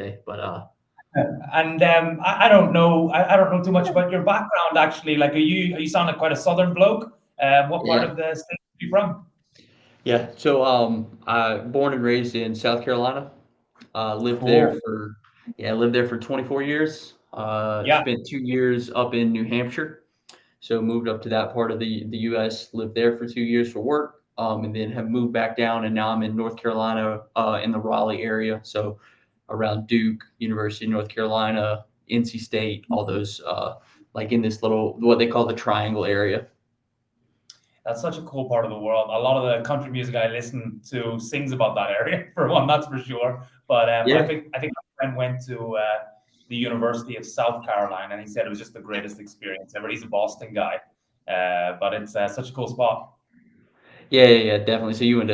say. But And I don't know. I don't know too much about your background actually. Like, are you sound like quite a southern bloke? What part yeah, of the state are you from? yeah. So I born and raised in South Carolina. Lived there Cool. for lived there for 24 years. Yeah, Spent 2 years up in New Hampshire. So moved up to that part of the U.S. Lived there for 2 years for work, and then have moved back down. And now I'm in North Carolina, in the Raleigh area. So around Duke, University of North Carolina, NC State, all those, like in this little what they call the Triangle area. that's such a cool part of the world. A lot of the country music I listen to sings about that area, for one, that's for sure. But Yeah, I think my friend went to the University of South Carolina, and he said it was just the greatest experience ever. He's a Boston guy, but it's such a cool spot. yeah, definitely. So you went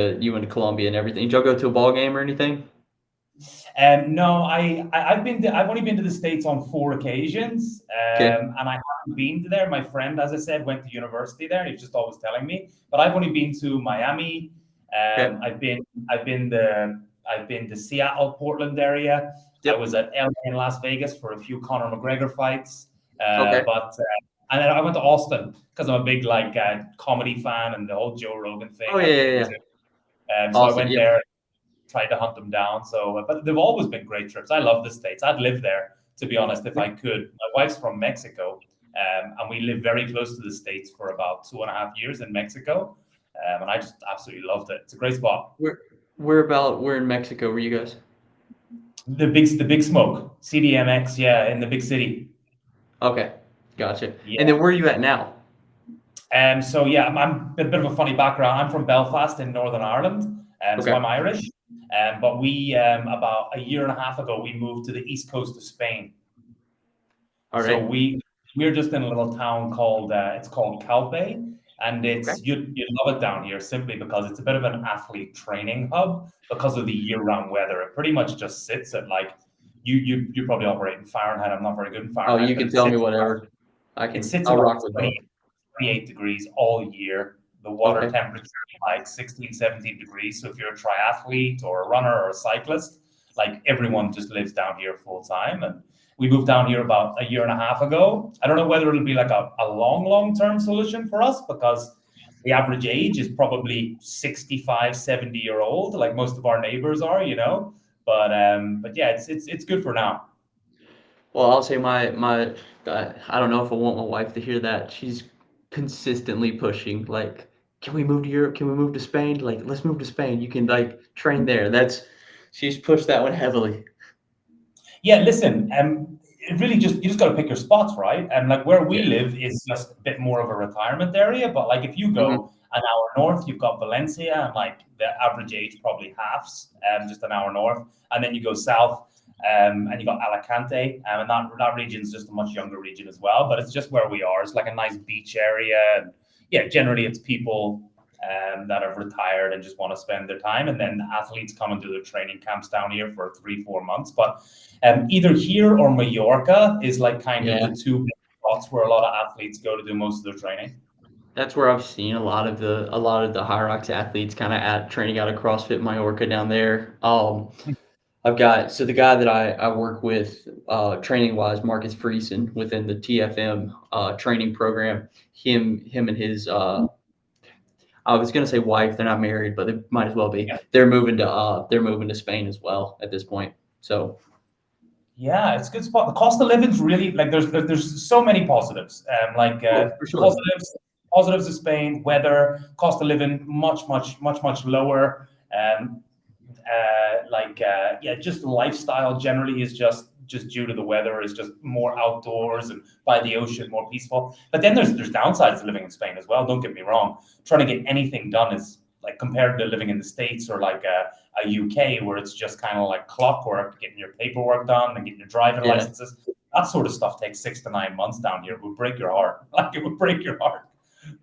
to Columbia and everything. Did y'all go to a ball game or anything? No, I've only been to the States on 4 occasions, Okay, and I haven't been to there. My friend, as I said, went to university there, and he was just always telling me. But I've only been to Miami. okay, I've been the I've been to Seattle, Portland area. I yep, was at LA in Las Vegas for a few Conor McGregor fights. okay. And then I went to Austin because I'm a big like comedy fan and the whole Joe Rogan thing Oh I'm big yeah. into. So I Awesome. went Yep. there, tried to hunt them down. So, but they've always been great trips. I love the States. I'd live there, to be honest, if I could. My wife's from Mexico, and we lived very close to the States for about 2.5 years in Mexico. And I just absolutely loved it. It's a great spot. Where in Mexico were you guys? The big smoke, CDMX, yeah, in the big city. Okay, gotcha. Yeah. And then where are you at now? So yeah, I'm a bit of a funny background. I'm from Belfast in Northern Ireland, so Okay. I'm Irish. But we about a year and a half ago we moved to the east coast of Spain. All So right. we're just in a little town called it's called Calpe, and Okay. it's you love it down here simply because it's a bit of an athlete training hub because of the year-round weather. It pretty much just sits at like you probably operate in Fahrenheit. I'm not very good in Oh, Fahrenheit, you but can tell me whatever. it sits I'll about rock with both. 28 degrees all year. The water Okay. temperature is like 16, 17 degrees. So if you're a triathlete or a runner or a cyclist, like everyone just lives down here full time. And we moved down here about a year and a half ago. I don't know whether it'll be like a long term solution for us because the average age is probably 65, 70-year old, like most of our neighbors are. But yeah, it's good for now. Well, I'll say my I don't know if I want my wife to hear that. She's consistently pushing like, can we move to Europe? Can we move to Spain? Like, let's move to Spain. You can like train there. That's she's pushed that one heavily. Yeah, listen, it really just you just got to pick your spots, right? And like where we Yeah. live is just a bit more of a retirement area, but like if you Hmm. go an hour north, you've got Valencia, and like the average age probably halves, just an hour north, and then you go south, and you got Alicante, and that region's just a much younger region as well. But it's just where we are. It's like a nice beach area, and yeah, generally it's people that have retired and just want to spend their time, and then athletes come and do their training camps down here for 3, 4 months. But either here or Mallorca is like kind of Yeah. the two big spots where a lot of athletes go to do most of their training. That's where I've seen a lot of the Hyrox athletes kind of at training out of CrossFit Mallorca down there. I've got so the guy that I work with, training wise, Marcus Friesen within the TFM training program. Him and his, I was gonna say wife. They're not married, but they might as well be. Yeah, They're moving to Spain as well at this point. So yeah, it's a good spot. The cost of living's really like there's so many positives. Like oh, for sure. positives of Spain, weather, cost of living much lower. Um, yeah, just lifestyle generally is just due to the weather is just more outdoors and by the ocean, more peaceful. But then there's downsides to living in Spain as well. Don't get me wrong. Trying to get anything done is like compared to living in the States or like a UK where it's just kind of like clockwork, getting your paperwork done and getting your driving Yeah. licenses. That sort of stuff takes 6 to 9 months down here. It would break your heart. Like it would break your heart.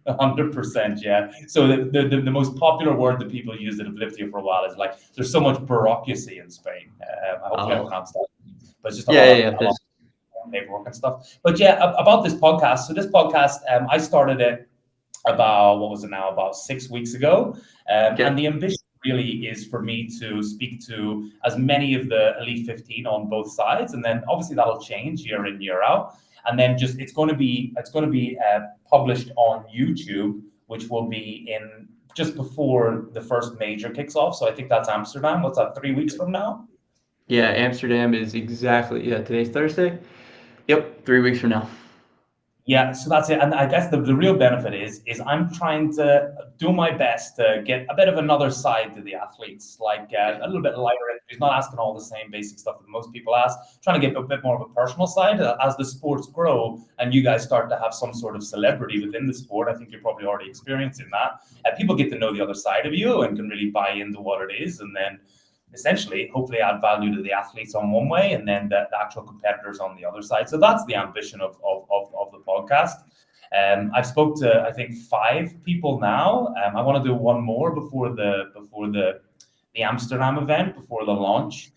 100%, yeah. So the most popular word that people use that have lived here for a while is like there's so much bureaucracy in Spain. Hopefully I Oh, pronounced that, but it's just yeah. a lot of paperwork and stuff. But yeah, about this podcast. So this podcast, I started it about what was it now about 6 weeks ago, Okay. and the ambition really is for me to speak to as many of the Elite 15 on both sides, and then obviously that'll change year in year out, and then just it's going to be published on YouTube, which will be in just before the first major kicks off. So I think that's Amsterdam. What's that? 3 weeks from now. Yeah, Amsterdam is exactly, yeah, today's Thursday. Yep, 3 weeks from now. Yeah, so that's it. And I guess the real benefit is I'm trying to do my best to get a bit of another side to the athletes, like a little bit lighter. He's not asking all the same basic stuff that most people ask, trying to get a bit more of a personal side as the sports grow and you guys start to have some sort of celebrity within the sport. I think you're probably already experiencing that. People get to know the other side of you and can really buy into what it is. And then essentially hopefully add value to the athletes on one way and then the actual competitors on the other side. So that's the ambition of the podcast. I've spoke to I think 5 people now. I want to do one more before the Amsterdam event, before the launch.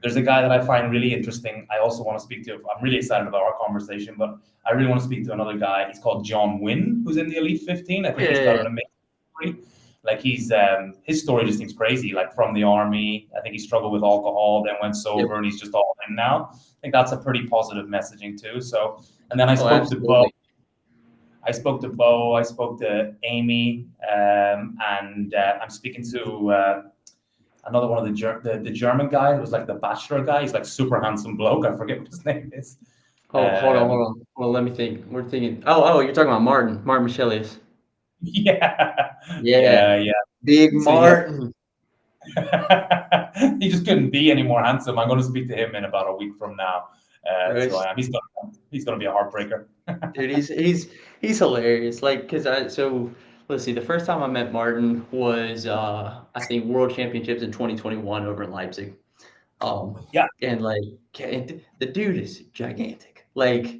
There's a guy that I find really interesting. I also want to speak to. I'm really excited about our conversation, but I really want to speak to another guy. He's called John Wynn, who's in the Elite 15. I think he's got Yeah. an amazing story. Like his story just seems crazy. Like from the army, I think he struggled with alcohol, then went Yep. sober, and he's just all in now. I think that's a pretty positive messaging too. So, and then I Oh, spoke to Bo. absolutely. I spoke to Bo. I spoke to Amy, and I'm speaking to another one of the German guy who was like the bachelor guy. He's like super handsome bloke. I forget what his name is. Oh, hold on, hold Um, on. Well, let me think. We're thinking. Oh, you're talking about Martin Michelius. yeah, Yeah, yeah, yeah. Big So yeah, Martin. he just couldn't be any more handsome. I'm going to speak to him in about a week from now. So Right. I am. He's gonna be a heartbreaker. Dude, he's hilarious. Like, cause let's see. The first time I met Martin was I think World Championships in 2021 over in Leipzig. Yeah. And like, and the dude is gigantic. Like,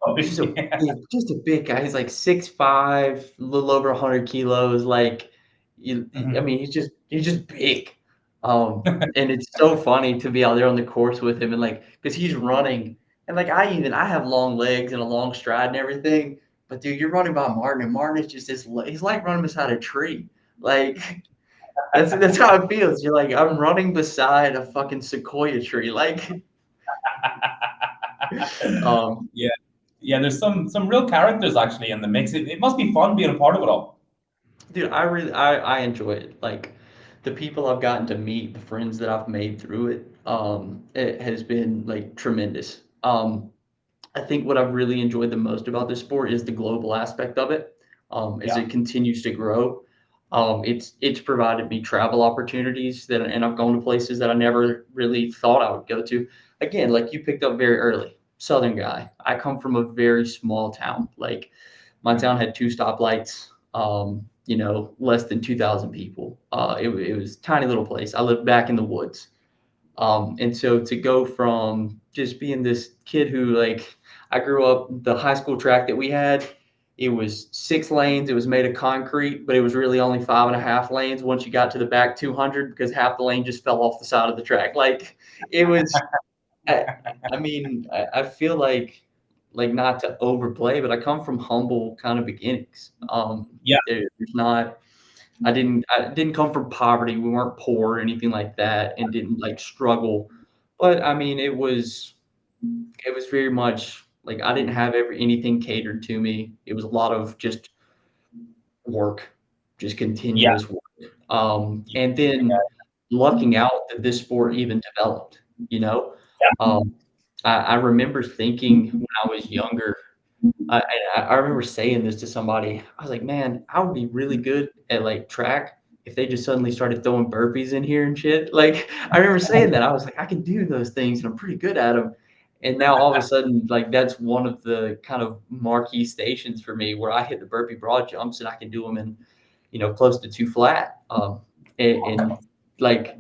Oh, yeah. just a big guy. He's like 6'5", a little over 100 kilos. Like, I Mhm. mean, he's just big. And it's so funny to be out there on the course with him and like, because he's running and like I have long legs and a long stride and everything. But dude, you're running by Martin, and Martin is just he's like running beside a tree. Like that's how it feels. You're like, I'm running beside a fucking sequoia tree. Like, um, Yeah, yeah. There's some real characters actually in the mix. It must be fun being a part of it all. dude, I enjoy it. Like the people I've gotten to meet, the friends that I've made through it, it has been like tremendous. I think what I've really enjoyed the most about this sport is the global aspect of it. As Yeah, it continues to grow, it's provided me travel opportunities and I've gone to places that I never really thought I would go to. Again, like you picked up very early, Southern guy. I come from a very small town. Like my town had 2 stoplights. Less than 2,000 people. It was a tiny little place. I lived back in the woods. And so to go from just being this kid who like I grew up the high school track that we had, it was 6 lanes. It was made of concrete, but it was really only 5.5 lanes once you got to the back 200 because half the lane just fell off the side of the track. Like it was, I, I mean, I feel like not to overplay, but I come from humble kind of beginnings. yeah, There's not I didn't come from poverty. We weren't poor or anything like that and didn't like struggle. But I mean, it was very much like I didn't have anything catered to me. It was a lot of just work, just yeah, continuous work. And yeah, then lucking out that this sport even developed, you know? Um, I remember thinking when I was younger, I remember saying this to somebody. I was like, "Man, I would be really good at, like, track if they just suddenly started throwing burpees in here and shit." Like, I remember saying that. I was like, "I can do those things, and I'm pretty good at them." And now all of a sudden, like, that's one of the kind of marquee stations for me where I hit the burpee broad jumps, and I can do them in, close to 2 flat. And, like,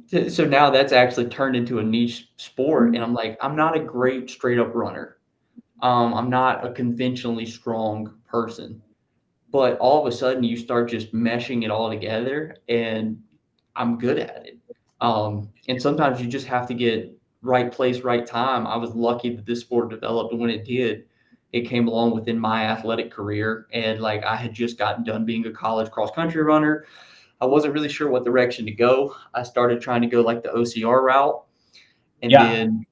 yeah, so now that's actually turned into a niche sport, and I'm like, I'm not a great straight up runner. I'm not a conventionally strong person, but all of a sudden you start just meshing it all together, and I'm good at it. And sometimes you just have to get right place, right time. I was lucky that this sport developed when it did. It came along within my athletic career, and like I had just gotten done being a college cross country runner. I wasn't really sure what direction to go. I started trying to go like the OCR route, and Yeah. then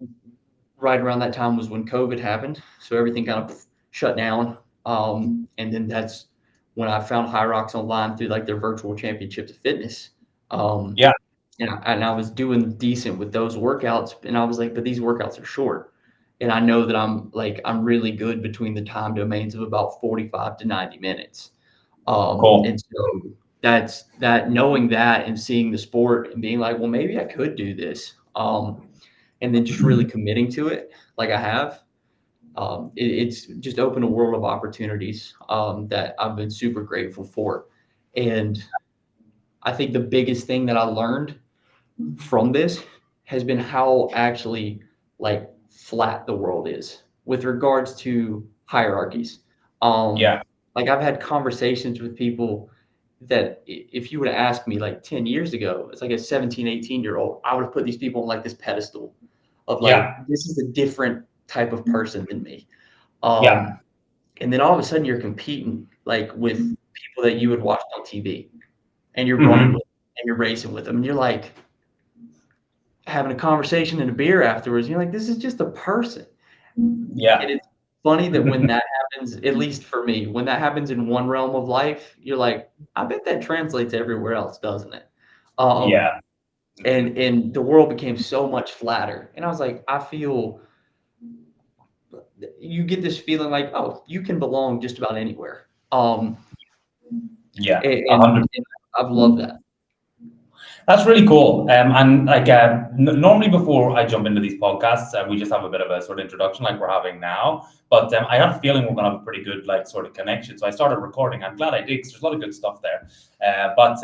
right around that time was when COVID happened, so everything kind of shut down. And then that's when I found Hyrox online through like their virtual championships of fitness. Um, Yeah. and I was doing decent with those workouts, and I was like, but these workouts are short, and I know that I'm really good between the time domains of about 45 to 90 minutes. Cool. And so that's that knowing that and seeing the sport and being like, well, maybe I could do this. And then just really committing to it like I have. It's just opened a world of opportunities that I've been super grateful for. And I think the biggest thing that I learned from this has been how actually like flat the world is with regards to hierarchies. Um, Yeah. like I've had conversations with people that if you would have asked me like 10 years ago, it's like a 17, 18-year old, I would have put these people on like this pedestal of like, Yeah. this is a different type of person than me. Yeah. Um, and then all of a sudden you're competing like with people that you would watch on TV and you're running Hmm. with and you're racing with them. And you're like, having a conversation and a beer afterwards, you're like, this is just a person. Yeah. And it's funny that when that happens, at least for me, when that happens in one realm of life, you're like, I bet that translates everywhere else, doesn't it? Um, Yeah. and the world became so much flatter. And I was like, I feel you get this feeling like, oh, you can belong just about anywhere. Yeah. a And hundred. I've loved that. That's really cool. And like normally before I jump into these podcasts, we just have a bit of a sort of introduction like we're having now. But I had a feeling we're going to have a pretty good like sort of connection. So I started recording. I'm glad I did because there's a lot of good stuff there. But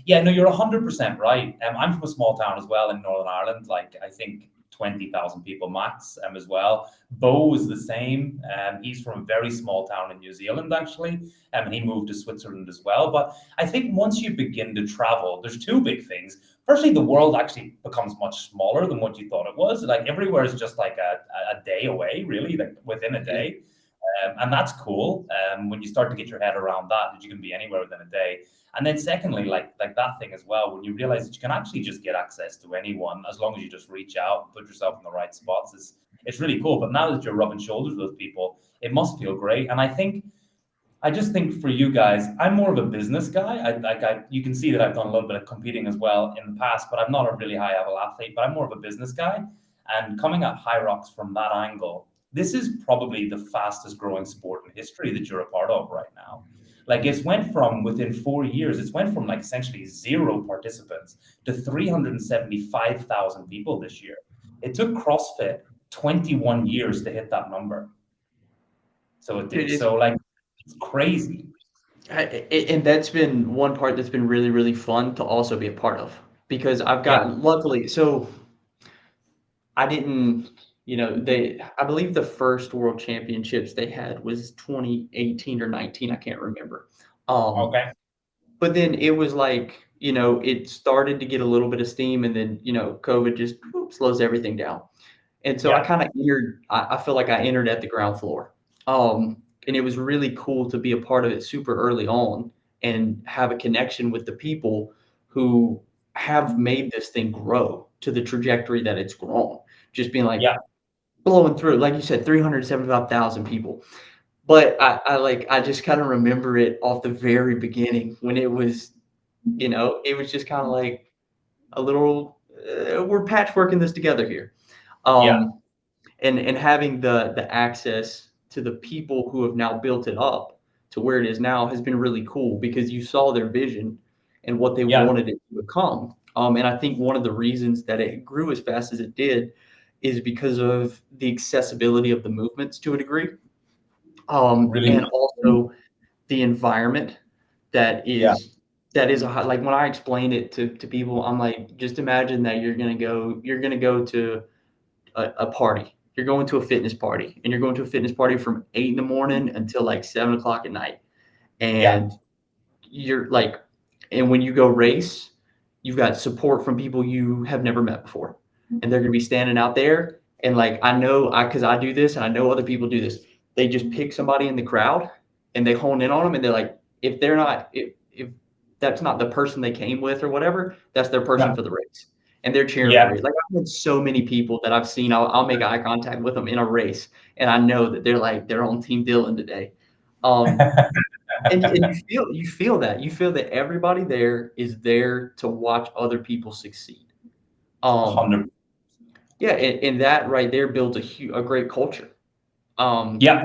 yeah, no, you're 100% right. I'm from a small town as well in Northern Ireland. Like I think 20,000 people max as well. Bo is the same. He's from a very small town in New Zealand actually. And he moved to Switzerland as well. But I think once you begin to travel, there's two big things. Firstly, the world actually becomes much smaller than what you thought it was. Like everywhere is just like a day away, really, like within a Yeah. day. And that's cool when you start to get your head around that you can be anywhere within a day. And then secondly, like that thing as well, when you realize that you can actually just get access to anyone as long as you just reach out and put yourself in the right spots, it's really cool. But now that you're rubbing shoulders with those people, it must feel great. And I just think for you guys, I'm more of a business guy. You can see that I've done a little bit of competing as well in the past, but I'm not a really high level athlete, but I'm more of a business guy. And coming at Hyrox from that angle, this is probably the fastest growing sport in history that you're a part of right now. Like it's went from within 4 years, it's went from like essentially zero participants to 375,000 people this year. It took CrossFit 21 years to hit that number. So it Dude, did. So like it's crazy. and that's been one part that's been really, really fun to also be a part of because I've Yeah. gotten luckily. So I didn't, I believe the first world championships they had was 2018 or 19. I can't remember. Um, Okay. but then it was like, it started to get a little bit of steam and then, COVID just slows everything down. And so I Yeah. kind of I feel like I entered at the ground floor. And it was really cool to be a part of it super early on and have a connection with the people who have made this thing grow to the trajectory that it's grown. Just being like Yeah. blowing through, like you said, 375,000 people. But I just kind of remember it off the very beginning when it was just kind of like a little, we're patchworking this together here. Yeah. Um, and having the access to the people who have now built it up to where it is now has been really cool because you saw their vision and what they Yeah. wanted it to become. And I think one of the reasons that it grew as fast as it did is because of the accessibility of the movements to a degree, Really. and also the environment that Yeah. is like when I explain it to people, I'm like, just imagine that you're gonna go to a party. You're going to a fitness party, and you're going to a fitness party from 8 in the morning until like 7 o'clock at night. Yeah. And you're like, and when you go race, you've got support from people you have never met before, and they're going to be standing out there. And like I know, because I do this, and I know other people do this. They just pick somebody in the crowd, and they hone in on them, and they're like, if they're not, if that's not the person they came with or whatever. That's their person Yeah. for the race, and they're cheering Yeah. for you. Like I've had so many people that I've seen. I'll make eye contact with them in a race, and I know that they're like they're on Team Dylan today. Um, and you feel that everybody there is there to watch other people succeed. Um, 100. yeah, and that right there builds a great culture. Um, Yeah.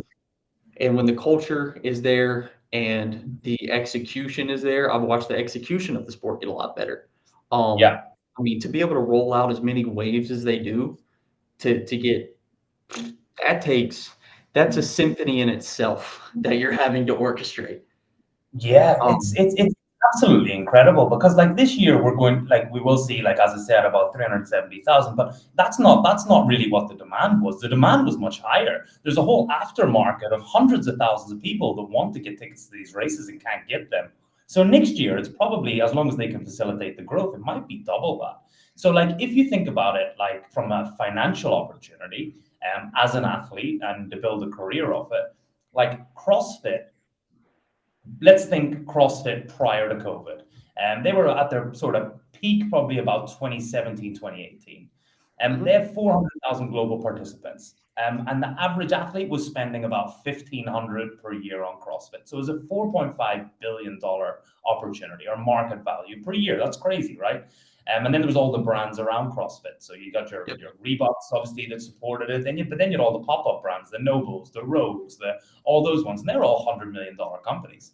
and when the culture is there and the execution is there, I've watched the execution of the sport get a lot better. Um, Yeah. I mean, to be able to roll out as many waves as they do to get that takes that's a symphony in itself that you're having to orchestrate. Yeah, it's Um, it's it's absolutely incredible because like this year we're going like we will see like as I said about 370,000, but that's not really what the demand was. The demand was much higher. There's a whole aftermarket of hundreds of thousands of people that want to get tickets to these races and can't get them. So next year it's probably as long as they can facilitate the growth, it might be double that. So like if you think about it like from a financial opportunity, as an athlete and to build a career of it, like CrossFit, let's think CrossFit prior to COVID. And they were at their sort of peak probably about 2017, 2018. And they mhm. have 400,000 global participants. And the average athlete was spending about 1,500 per year on CrossFit. So it was a $4.5 billion opportunity or market value per year. That's crazy, right? And then there was all the brands around CrossFit. So you got Yep. your Reeboks, obviously, that supported it. But then you had all the pop-up brands, the Nobles, the Rogues, all those ones. And they're all $100 million companies.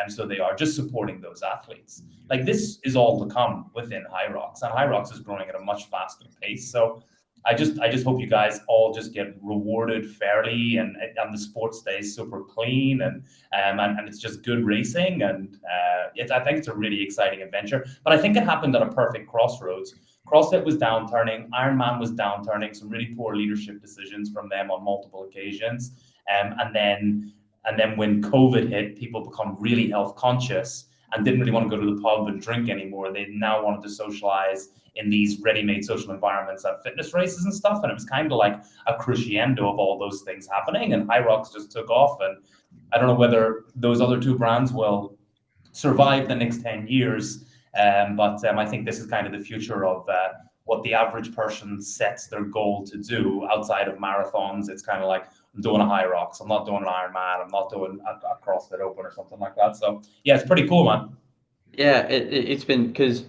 So they are just supporting those athletes. Like this is all to come within Hyrox, and Hyrox is growing at a much faster pace. So I just hope you guys all just get rewarded fairly, and the sport stays super clean, and it's just good racing, and I think it's a really exciting adventure. But I think it happened at a perfect crossroads. CrossFit was downturning, Ironman was downturning, some really poor leadership decisions from them on multiple occasions, and then when COVID hit, people become really health conscious and didn't really want to go to the pub and drink anymore. They now wanted to socialize in these ready-made social environments at fitness races and stuff. And it was kind of like a crescendo of all those things happening. And Hyrox just took off. And I don't know whether those other two brands will survive the next 10 years. But I think this is kind of the future of what the average person sets their goal to do outside of marathons. It's kind of like, I'm doing a Hyrox, I'm not doing an Ironman, I'm not doing a CrossFit Open or something like that. So, yeah, it's pretty cool, man. Yeah, it's been because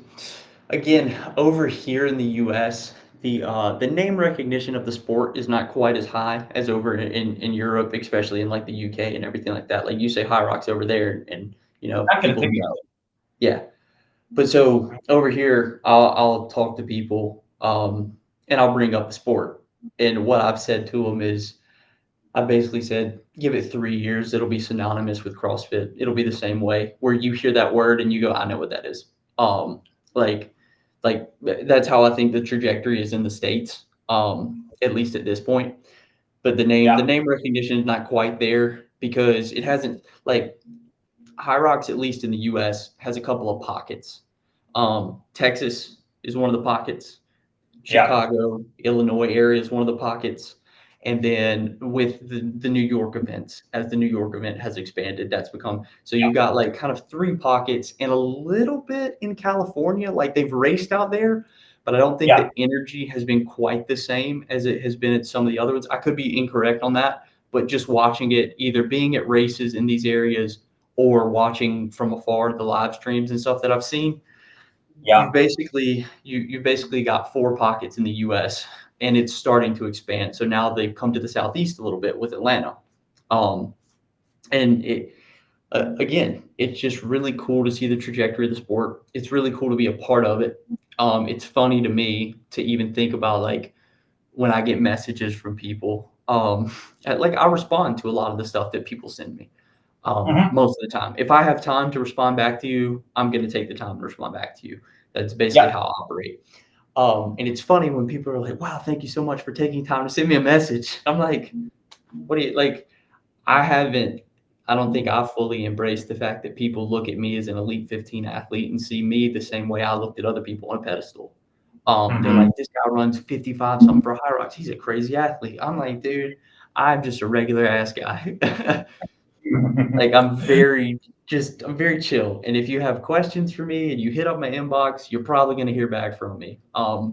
again, over here in the US, the name recognition of the sport is not quite as high as over in Europe, especially in like the UK and everything like that. Like you say Hyrox over there and I get a people ticket. know. Yeah. But so over here, I'll talk to people, and I'll bring up the sport. And what I've said to them is I basically said, give it 3 years, it'll be synonymous with CrossFit. It'll be the same way where you hear that word and you go, I know what that is. Like, that's how I think the trajectory is in the States, at least at this point. But the Yeah, name recognition is not quite there because it hasn't like Hyrox, at least in the US, has a couple of pockets. Texas is one of the pockets. yeah, Chicago, Illinois area is one of the pockets. And then with the New York events, as the New York event has expanded, that's become so you've got like kind of three pockets and a little bit in California. Like they've raced out there, but I don't think yeah, the energy has been quite the same as it has been at some of the other ones. I could be incorrect on that, but just watching it, either being at races in these areas or watching from afar the live streams and stuff that I've seen, yeah, you basically got four pockets in the U.S. and it's starting to expand. So now they've come to the southeast a little bit with Atlanta, um, and again, it's just really cool to see the trajectory of the sport. It's really cool to be a part of it. It's funny to me to even think about like when I get messages from people. Like I respond to a lot of the stuff that people send me. hmm, Most of the time. If I have time to respond back to you, I'm going to take the time to respond back to you. That's basically yeah, how I operate. And it's funny when people are like, "Wow, thank you so much for taking time to send me a message." I'm like, "What do you like?" I haven't. I don't think I fully embraced the fact that people look at me as an elite 15 athlete and see me the same way I looked at other people on a pedestal. They're hmm. like, "This guy runs 55 something for Hyrox. He's a crazy athlete." I'm like, "Dude, I'm just a regular ass guy." Like I'm very chill. And if you have questions for me and you hit up my inbox, you're probably going to hear back from me. That's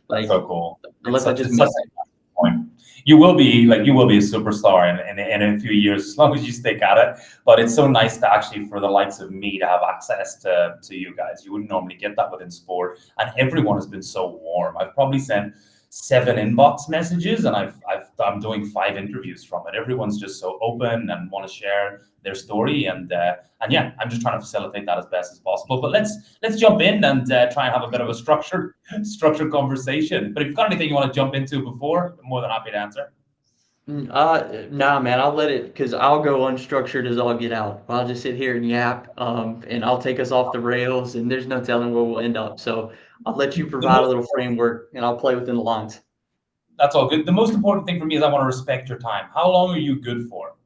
Like so cool. It's unless I such just it's such miss it. a point. You will be a superstar in a few years as long as you stick at it. But it's so nice to actually for the likes of me to have access to you guys. You wouldn't normally get that within sport, and everyone has been so warm. I've probably sent 7 inbox messages, and I'm doing 5 interviews from it. Everyone's just so open and want to share their story, and yeah, I'm just trying to facilitate that as best as possible. But let's jump in and try and have a bit of a structured conversation. But if you've got anything you want to jump into before, I'm more than happy to answer. Nah, man, I'll let it because I'll go unstructured as all get out. I'll just sit here and yap, and I'll take us off the rails, and there's no telling where we'll end up. So I'll let you The provide a most little framework, and I'll play within the lines. That's all good. The most important thing for me is I want to respect your time. How long are you good for?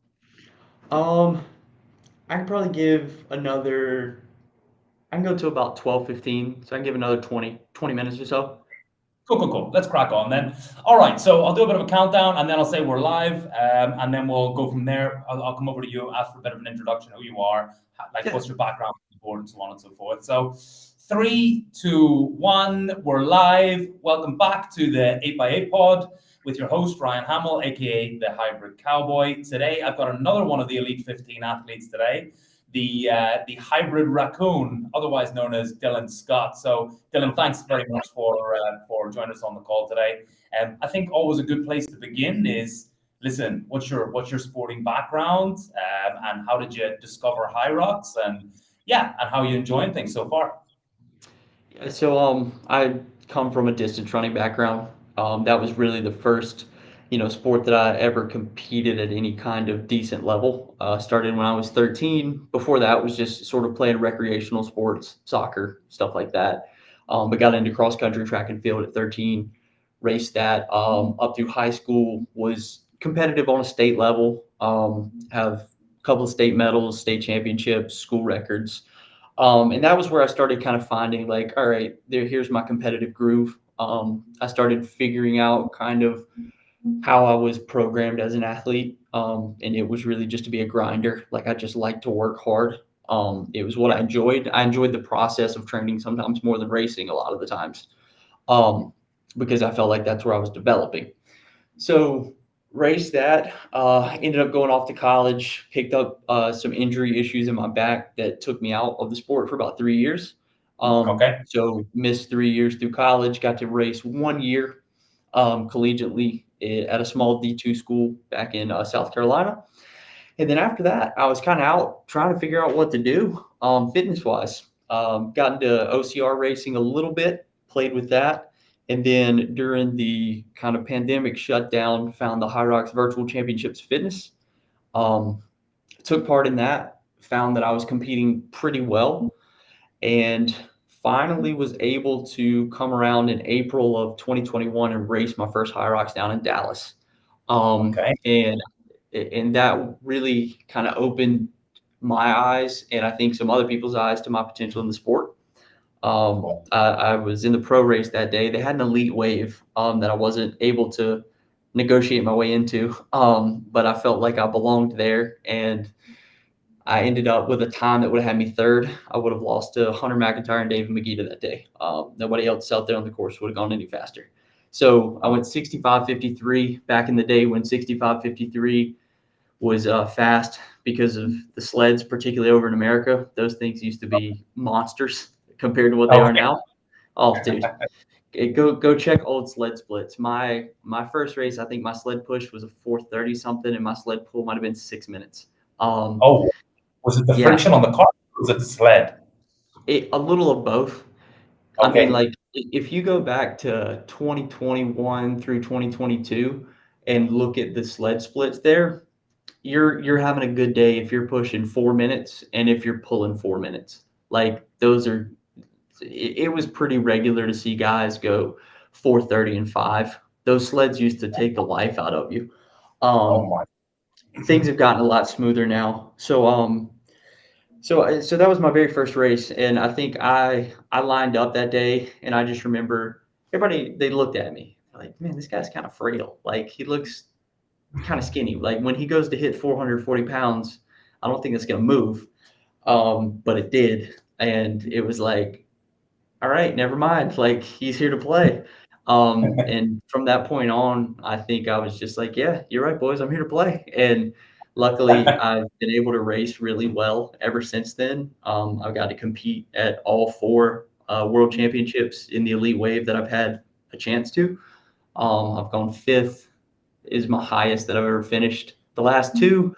Um, I can probably give another. I can go to about 12, 15. So I can give another 20 minutes or so. Cool, cool, cool. Let's crack on then. All right, so I'll do a bit of a countdown and then I'll say we're live, and then we'll go from there. I'll come over to you, ask for a bit of an introduction, who you are, like Yeah. what's your background, and so on and so forth. So, 3, 2, 1, we're live. Welcome back to the 8x8 pod with your host, Ryan Hamill, aka the Hybrid Cowboy. Today, I've got another one of the Elite 15 athletes today, the Hybrid Racoon, otherwise known as Dylan Scott. So, Dylan, thanks very much for joining us on the call today. I think always a good place to begin is listen. What's your sporting background, and how did you discover Hyrox, and yeah, and how are you enjoying things so far? So I come from a distance running background. That was really the first, sport that I ever competed at any kind of decent level. Started when I was 13. Before that was just sort of playing recreational sports, soccer, stuff like that. But got into cross country, track and field at 13. Raced that up through high school. Was competitive on a state level. Have a couple of state medals, state championships, school records. And that was where I started kind of finding like, all right, here's my competitive groove. I started figuring out kind of how I was programmed as an athlete. And it was really just to be a grinder. Like I just like to work hard. It was what I enjoyed. I enjoyed the process of training sometimes more than racing a lot of the times, because I felt like that's where I was developing. So raced that. Ended up going off to college. Picked up some injury issues in my back that took me out of the sport for about 3 years. Okay. So missed 3 years through college. Got to race 1 year collegiately at a small D2 school back in South Carolina. And then after that, I was kind of out trying to figure out what to do fitness wise. Got into OCR racing a little bit, played with that. And then during the kind of pandemic shutdown, found the Hyrox Virtual Championships fitness. Um, took part in that, found that I was competing pretty well, and finally was able to come around in April of 2021 and race my first Hyrox down in Dallas. Um, Okay. and and that really kind of opened my eyes and I think some other people's eyes to my potential in the sport. Cool. I was in the pro race that day. They had an elite wave that I wasn't able to negotiate my way into, but I felt like I belonged there, and I ended up with a time that would have had me third. I would have lost to Hunter McIntyre and David Magida that day. Nobody else out there on the course would have gone any faster. So I went 65:53 back in the day when 65:53 was fast because of the sleds, particularly over in America. Those things used to be monsters compared to what they are Okay. now. Oh, dude, go check old sled splits. My first race, I think my sled push was a 4:30 something, and my sled pull might have been 6 minutes. Um, Oh, was it the yeah, friction on the car? Or was it the sled? a little of both. I mean, Okay. like if you go back to 2021 through 2022 and look at the sled splits there, you're having a good day if you're pushing 4 minutes and if you're pulling 4 minutes. Like those are it was pretty regular to see guys go 4:30 and 5. Those sleds used to take the life out of you. Oh Um, my. things have gotten a lot smoother now. So that was my very first race, and I think I lined up that day, and I just remember everybody they looked at me like, man, this guy's kind of frail. Like he looks kind of skinny. Like when he goes to hit 440 pounds, I don't think it's going to move. But it did. And it was like, all right, never mind. Like, he's here to play. And from that point on, I think I was just like, yeah, you're right, boys. I'm here to play. And luckily, I've been able to race really well ever since then. I've got to compete at all four world championships in the elite wave that I've had a chance to. I've gone fifth, is my highest that I've ever finished. The last two,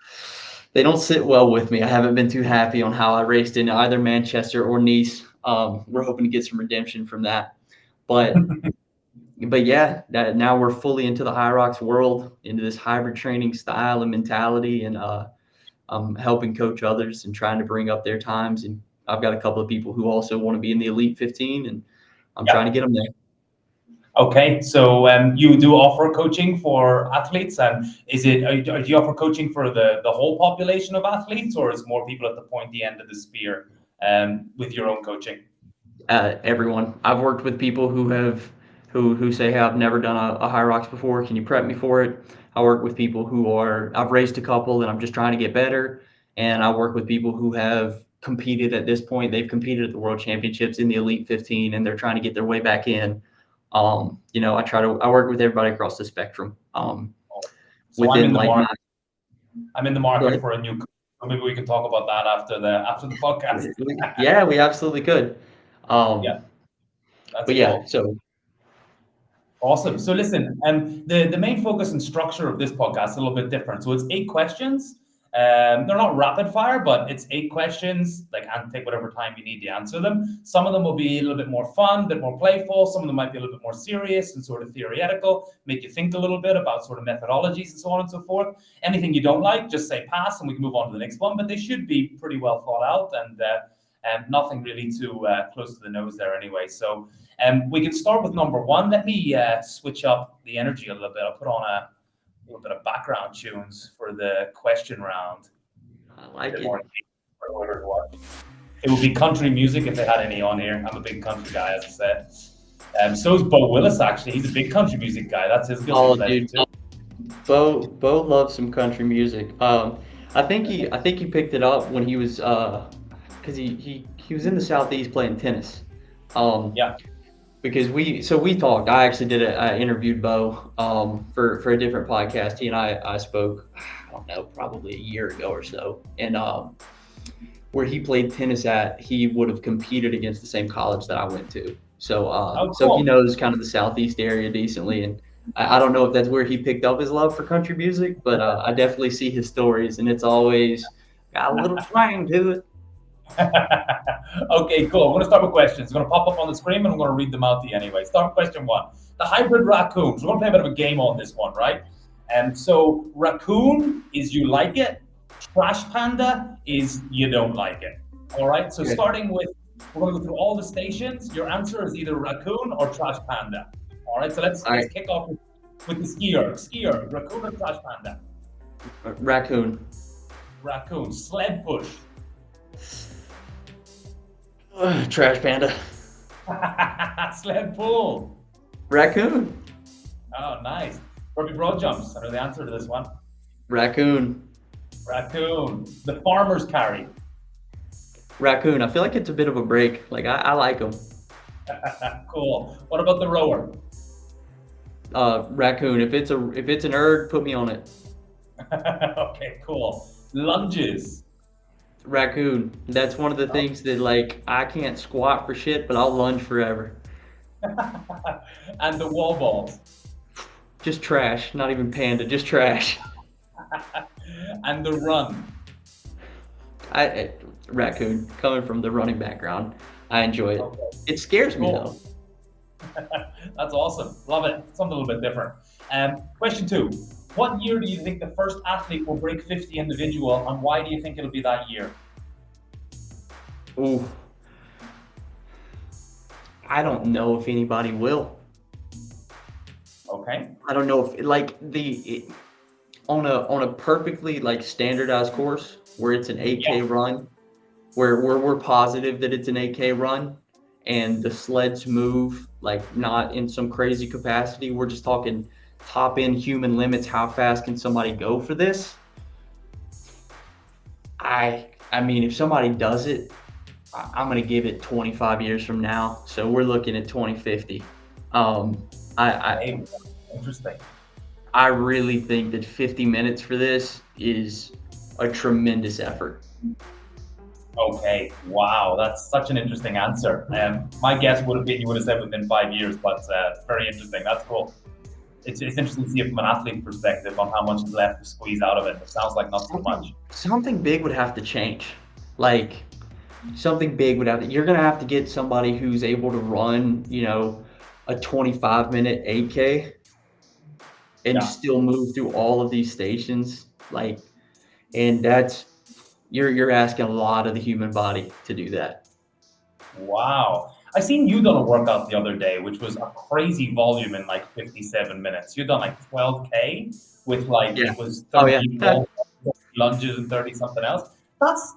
they don't sit well with me. I haven't been too happy on how I raced in either Manchester or Nice. We're hoping to get some redemption from that. But yeah, that now we're fully into the Hyrox world, into this hybrid training style and mentality, and I'm helping coach others and trying to bring up their times. And I've got a couple of people who also want to be in the elite 15, and I'm trying to get them there. Okay, so you do offer coaching for athletes, and do you offer coaching for the whole population of athletes, or is more people at the pointy end of the spear with your own coaching? Everyone. I've worked with people who say, hey, I've never done a Hyrox before. Can you prep me for it? I work with people I've raced a couple and I'm just trying to get better. And I work with people who have competed at this point. They've competed at the World Championships in the Elite 15 and they're trying to get their way back in. I work with everybody across the spectrum. So Within I'm in the market for a new coach. So maybe we can talk about that after the podcast. Yeah, we absolutely could. Yeah, that's but cool. Yeah, so awesome. So listen, the main focus and structure of this podcast is a little bit different. So it's 8 questions. They're not rapid fire, but it's 8 questions, and take whatever time you need to answer them. Some of them will be a little bit more fun, a bit more playful. Some of them might be a little bit more serious and sort of theoretical, make you think a little bit about sort of methodologies and so on and so forth. Anything you don't like, just say pass and we can move on to the next one. But they should be pretty well thought out and nothing really too close to the nose there anyway. So we can start with number 1. Let me switch up the energy a little bit. I'll put on a little bit of background tunes for the question round. I like it. It would be country music if they had any on here. I'm a big country guy, as I said. So is Bo Willis, actually. He's a big country music guy. That's his guilty pleasure too. Bo loves some country music. I think he picked it up when he was because he was in the Southeast playing tennis. Yeah. Because we talked. I actually I interviewed Bo for a different podcast. He and I spoke, I don't know, probably a year ago or so. And where he played tennis at, he would have competed against the same college that I went to. So cool. So he knows kind of the Southeast area decently. And I don't know if that's where he picked up his love for country music, but I definitely see his stories, and it's always got a little twang to it. Okay, cool. I'm going to start with questions. I'm going to pop up on the screen and I'm going to read them out to you anyway. Start with question 1. The Hybrid Racoon. So we're going to play a bit of a game on this one, right? And so Racoon is you like it. Trash Panda is you don't like it. All right. So starting with, we're going to go through all the stations. Your answer is either Racoon or Trash Panda. All right. So let's kick off with the skier. Skier, Racoon or Trash Panda? Racoon. Racoon. Sled push. Trash Panda. Sled pull. Racoon. Oh, nice. Burpee broad jumps. I know the answer to this one. Racoon. Racoon. The farmer's carry. Racoon. I feel like it's a bit of a break. Like I like them. Cool. What about the rower? Racoon. If it's an erg, put me on it. Okay, cool. Lunges. Racoon. That's one of the things that I can't squat for shit, but I'll lunge forever. And the wall balls. Just trash. Not even panda. Just trash. And the run. Racoon. Coming from the running background, I enjoy it. Okay. It scares me though. That's awesome. Love it. Something a little bit different. Question 2. What year do you think the first athlete will break 50 individual, and why do you think it'll be that year? Ooh. I don't know if anybody will. Okay. I don't know if on a perfectly standardized course where it's an 8K run, where we're positive that it's an 8K run and the sleds move not in some crazy capacity. We're just talking top end human limits. How fast can somebody go for this? I mean, if somebody does it, I'm gonna give it 25 years from now. So we're looking at 2050. Um, I Hey, interesting. I really think that 50 minutes for this is a tremendous effort. Okay, wow, that's such an interesting answer. My guess would have been you would have said within 5 years, but very interesting. That's cool. It's interesting to see it from an athlete perspective on how much is left to squeeze out of it. It sounds like not so much. Something big would have to change. Like something big would have to, you're gonna have to get somebody who's able to run, a 25-minute 8K and Yeah. still move through all of these stations. Like, and that's you're asking a lot of the human body to do that. Wow. I seen you done a workout the other day, which was a crazy volume in like 57 minutes. You done like 12K with like, Yeah. it was Oh yeah. 30 wall lunges and 30 something else. That's,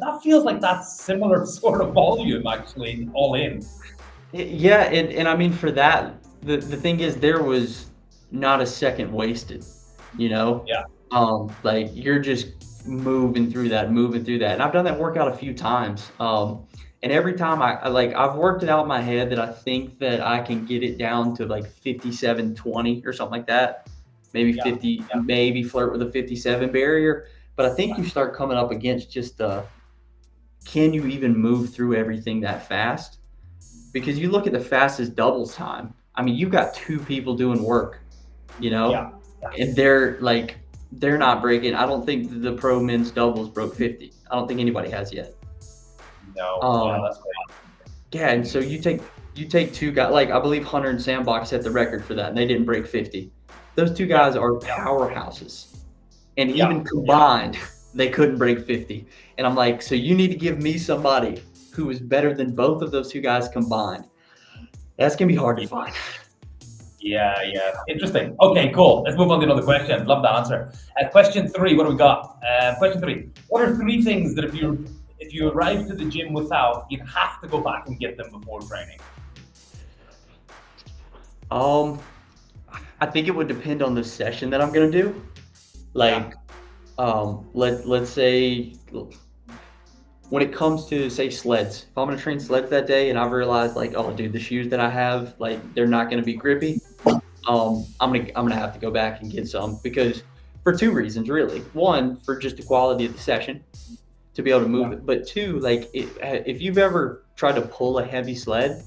that feels like that's similar sort of volume actually, all in. Yeah, and I mean for that, the thing is there was not a second wasted, you know? Yeah. Like you're just moving through that. And I've done that workout a few times. And every time I've worked it out in my head that I think that I can get it down to like 57-20 or something like that. Maybe Yeah. 50, Yeah. maybe flirt with a 57 barrier. But I think you start coming up against just can you even move through everything that fast? Because you look at the fastest doubles time. I mean, you've got two people doing work, you know, Yeah. Yeah. and they're not breaking. I don't think the pro men's doubles broke 50. I don't think anybody has yet. No. Wow, Um, that's great. yeah, and so you take two guys like I believe Hunter and Sandbox set the record for that, and they didn't break 50. Those two Yeah. guys are Yeah. powerhouses, and Yeah. even Yeah. combined, they couldn't break 50. And I'm like, so you need to give me somebody who is better than both of those two guys combined. That's gonna be hard to find. Yeah, yeah. Interesting. Okay, cool. Let's move on to another question. Love that answer. Question three, what do we got? Question three. What are three things that if you arrive to the gym without, you'd have to go back and get them before training? Um, I think it would depend on the session that I'm gonna do. Yeah, Like, let's say when it comes to say sleds, if I'm gonna train sleds that day and I've realized like, oh dude, the shoes that I have, like they're not gonna be grippy, I'm gonna have to go back and get some because for two reasons really. One, for just the quality of the session to be able to move yeah, it, but two, like if you've ever tried to pull a heavy sled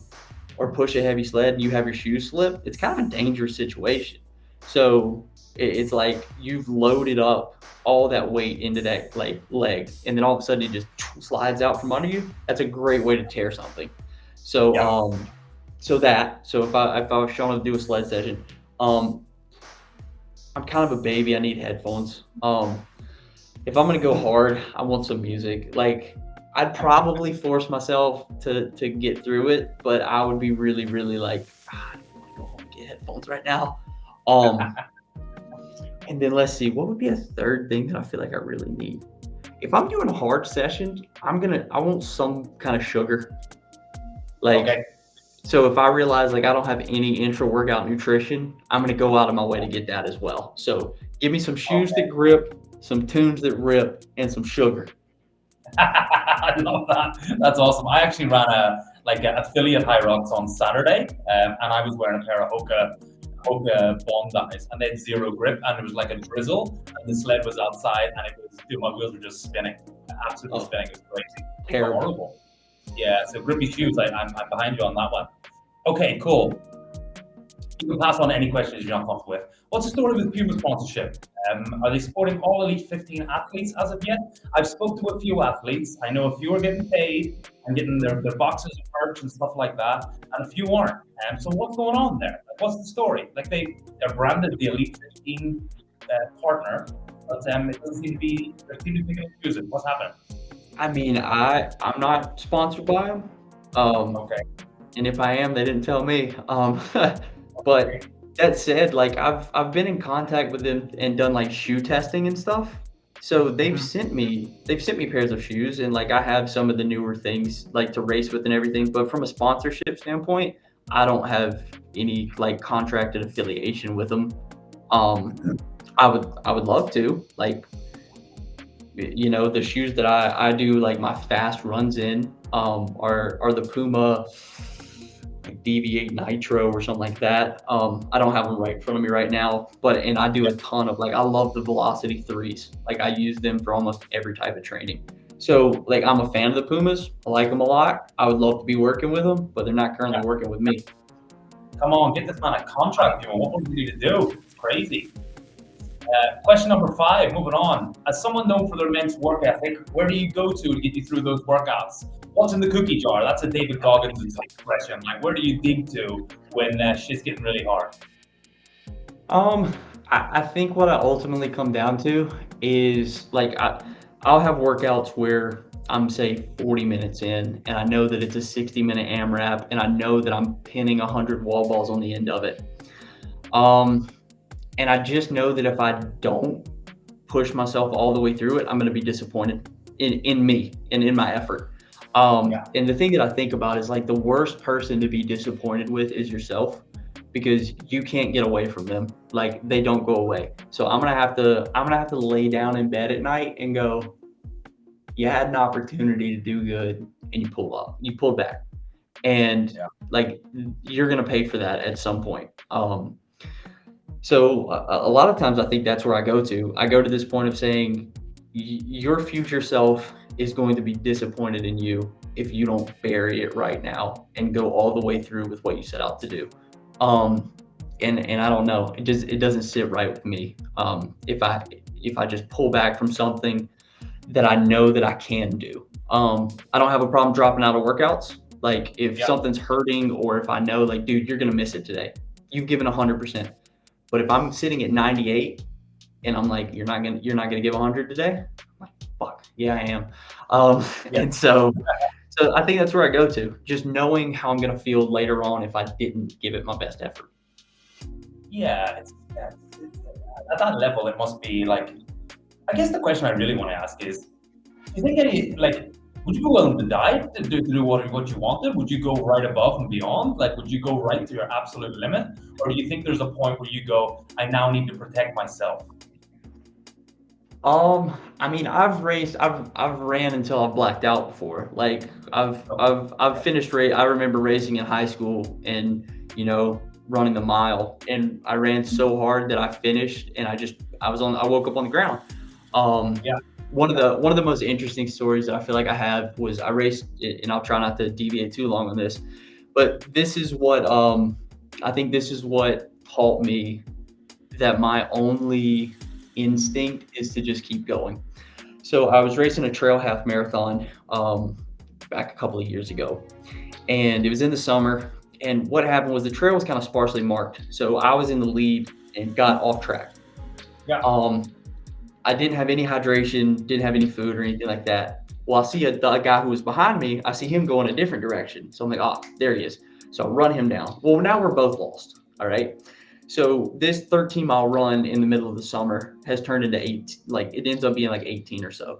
or push a heavy sled and you have your shoes slip, it's kind of a dangerous situation. So it's like you've loaded up all that weight into that like leg, and then all of a sudden it just slides out from under you. That's a great way to tear something. So yeah. so if I was trying to do a sled session, um, I'm kind of a baby. I need headphones. If I'm gonna go hard, I want some music. Like I'd probably force myself to get through it, but I would be really, really like, I don't want to go home and get headphones right now. Um, and then let's see, what would be a third thing that I feel like I really need? If I'm doing a hard session, I want some kind of sugar. Like, Okay. so if I realize like I don't have any intra workout nutrition, I'm gonna go out of my way to get that as well. So give me some shoes that Okay. grip, some tunes that rip, and some sugar. I love that. That's awesome. I actually ran a like an affiliate Hyrox on Saturday, and I was wearing a pair of Hoka Bondis, and they had zero grip, and it was like a drizzle, and the sled was outside, and it was, dude, my wheels were just spinning, absolutely Oh, spinning. It was crazy. It was terrible. horrible. Yeah, so grippy shoes. I'm behind you on that one. Okay, cool. You can pass on any questions you're not comfortable with. What's the story with Puma sponsorship? Are they supporting all Elite 15 athletes as of yet? I've spoke to a few athletes. I know a few are getting paid and getting their boxes of merch and stuff like that, and a few aren't. So what's going on there? Like, what's the story? Like they're branded the Elite 15 partner, but it doesn't seem to be they seem to be picking and choosing. What's happening? I mean, I'm not sponsored by them. Okay. And if I am, they didn't tell me. But that said, like I've been in contact with them and done like shoe testing and stuff. So Mhm. they've sent me pairs of shoes and like I have some of the newer things like to race with and everything. But from a sponsorship standpoint, I don't have any like contracted affiliation with them. Um, I would love to. Like You know, the shoes that I do like my fast runs in are the Puma like DV8 Nitro or something like that. I don't have them right in front of me right now, but and I do a ton of like I love the Velocity threes. Like I use them for almost every type of training. So like I'm a fan of the Pumas. I like them a lot. I would love to be working with them, but they're not currently working with me. Come on, get this man a contract, even. What more do you need to do? It's crazy. Question number 5, moving on. As someone known for their immense work ethic, where do you go to get you through those workouts? What's in the cookie jar? That's a David Goggins expression. Like, where do you dig to when shit's getting really hard? I think what I ultimately come down to is like I'll have workouts where I'm say 40 minutes in and I know that it's a 60-minute AMRAP and I know that I'm pinning 100 wall balls on the end of it. And I just know that if I don't push myself all the way through it, I'm going to be disappointed in me and in my effort. And the thing that I think about is like the worst person to be disappointed with is yourself because you can't get away from them. Like they don't go away. So I'm gonna have to lay down in bed at night and go, you had an opportunity to do good and you pulled back. And like you're gonna pay for that at some point. So a lot of times I think that's where I go to. I go to this point of saying your future self is going to be disappointed in you if you don't bury it right now and go all the way through with what you set out to do. And I don't know, it doesn't sit right with me. If I just pull back from something that I know that I can do. I don't have a problem dropping out of workouts. Like if something's hurting or if I know like, dude, you're gonna miss it today. You've given 100%. But if I'm sitting at 98 and I'm like, you're not gonna give 100 today, I'm like, fuck, yeah, I am. And so I think that's where I go to, just knowing how I'm gonna feel later on if I didn't give it my best effort. Yeah, at that level, it must be like. I guess the question I really want to ask is: do you think would you be willing to die to do what you wanted? Would you go right above and beyond? Like, would you go right to your absolute limit, or do you think there's a point where you go, I now need to protect myself? I mean, I've ran until I've blacked out before. Like I've finished race. I remember racing in high school and running a mile, and I ran so hard that I finished, and I woke up on the ground. Yeah. One of the most interesting stories that I feel like I have was I raced, and I'll try not to deviate too long on this, but this is what I think this is what taught me that my only instinct is to just keep going. So I was racing a trail half marathon back a couple of years ago, and it was in the summer. And what happened was the trail was kind of sparsely marked, so I was in the lead and got off track. Yeah. I didn't have any hydration, didn't have any food or anything like that. Well, I see the guy who was behind me, I see him going a different direction. So I'm like, oh, there he is. So I run him down. Well, now we're both lost. All right. So this 13-mile run in the middle of the summer has turned into 8, like it ends up being like 18 or so.